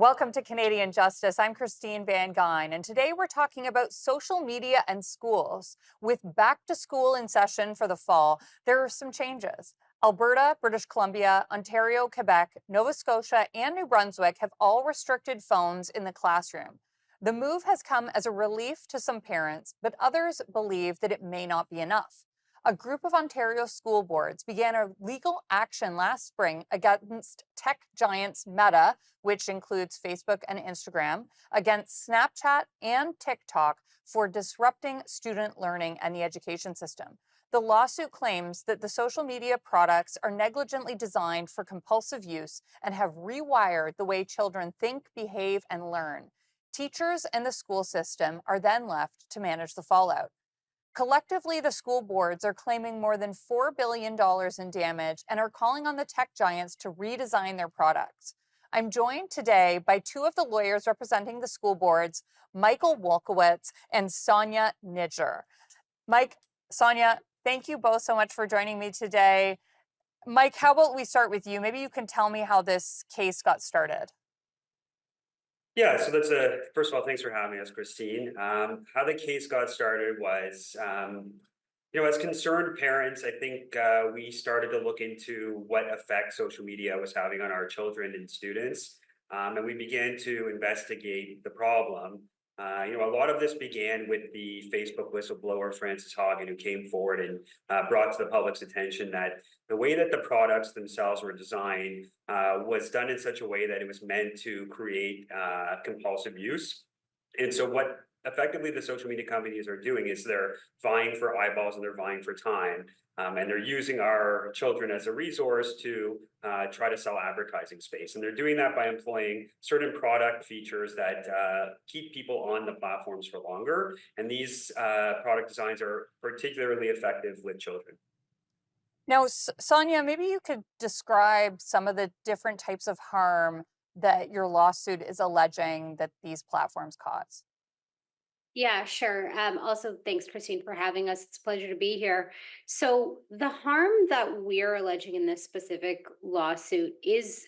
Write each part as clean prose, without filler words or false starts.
Welcome to Canadian Justice. I'm Christine Van Gyn, and today we're talking about social media and schools. With back to school in session for the fall, there are some changes. Alberta, British Columbia, Ontario, Quebec, Nova Scotia, and New Brunswick have all restricted phones in the classroom. The move has come as a relief to some parents, but others believe that it may not be enough. A group of Ontario school boards began a legal action last spring against tech giants Meta, which includes Facebook and Instagram, against Snapchat and TikTok for disrupting student learning and the education system. The lawsuit claims that the social media products are negligently designed for compulsive use and have rewired the way children think, behave, and learn. Teachers and the school system are then left to manage the fallout. Collectively, the school boards are claiming more than $4 billion in damage and are calling on the tech giants to redesign their products. I'm joined today by two of the lawyers representing the school boards, Michael Wolkowitz and Sonia Nidger. Mike, Sonia, thank you both so much for joining me today. Mike, how about we start with you? Maybe you can tell me how this case got started. Yeah, so first of all, thanks for having us, Christine. How the case got started was, as concerned parents, I think we started to look into what effect social media was having on our children and students, and we began to investigate the problem. A lot of this began with the Facebook whistleblower Frances Haugen, who came forward and brought to the public's attention that the way that the products themselves were designed was done in such a way that it was meant to create compulsive use. And so what effectively the social media companies are doing is they're vying for eyeballs and they're vying for time. And they're using our children as a resource to try to sell advertising space. And they're doing that by employing certain product features that keep people on the platforms for longer. And these product designs are particularly effective with children. Now, Sonia, maybe you could describe some of the different types of harm that your lawsuit is alleging that these platforms cause. Yeah, sure. Also, thanks, Christine, for having us. It's a pleasure to be here. So, the harm that we're alleging in this specific lawsuit is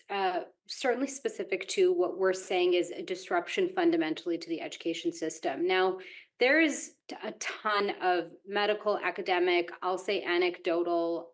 certainly specific to what we're saying is a disruption fundamentally to the education system. Now, there is a ton of medical, academic, I'll say anecdotal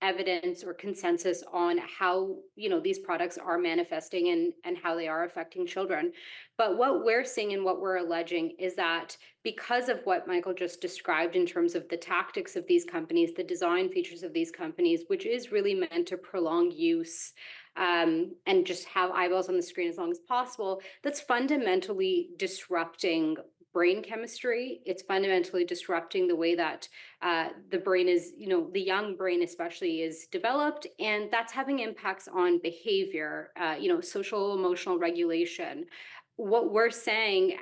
evidence or consensus on how these products are manifesting and how they are affecting children. But what we're seeing and what we're alleging is that because of what Michael just described in terms of the tactics of these companies, the design features of these companies, which is really meant to prolong use and just have eyeballs on the screen as long as possible, that's fundamentally disrupting brain chemistry. It's fundamentally disrupting the way that the brain is, the young brain especially is developed, and that's having impacts on behavior, social emotional regulation. What we're saying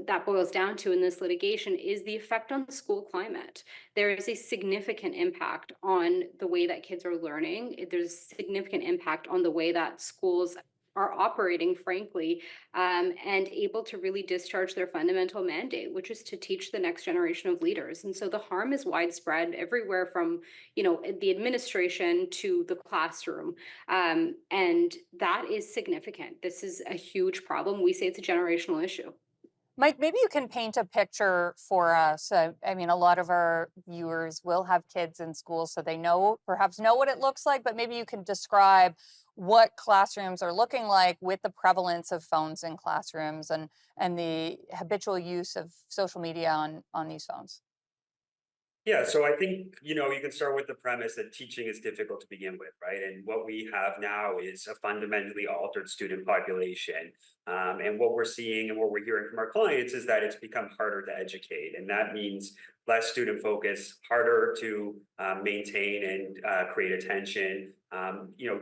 that boils down to in this litigation is the effect on the school climate. There is a significant impact on the way that kids are learning. There's a significant impact on the way that schools are operating, frankly, and able to really discharge their fundamental mandate, which is to teach the next generation of leaders. And so the harm is widespread everywhere from, the administration to the classroom. And that is significant. This is a huge problem. We say it's a generational issue. Mike, maybe you can paint a picture for us. I mean, a lot of our viewers will have kids in school, so they perhaps know what it looks like, but maybe you can describe what classrooms are looking like with the prevalence of phones in classrooms and the habitual use of social media on these phones. Yeah, so I think, you can start with the premise that teaching is difficult to begin with, right? And what we have now is a fundamentally altered student population. And what we're seeing and what we're hearing from our clients is that it's become harder to educate. And that means less student focus, harder to maintain and create attention,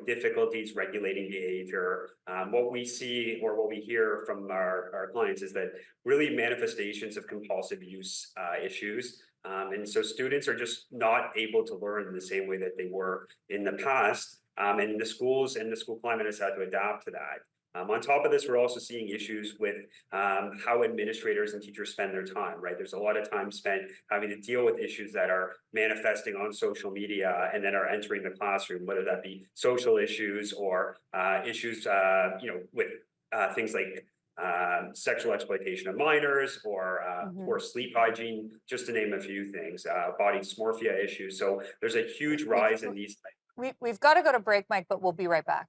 difficulties regulating behavior. What we see or what we hear from our clients is that really manifestations of compulsive use issues. And so students are just not able to learn in the same way that they were in the past. And the schools and the school climate has had to adapt to that. On top of this, we're also seeing issues with how administrators and teachers spend their time, right? There's a lot of time spent having to deal with issues that are manifesting on social media and then are entering the classroom, whether that be social issues or issues, with things like sexual exploitation of minors or poor sleep hygiene, just to name a few things, body dysmorphia issues. So there's a huge rise in these. We've got to go to break, Mike, but we'll be right back.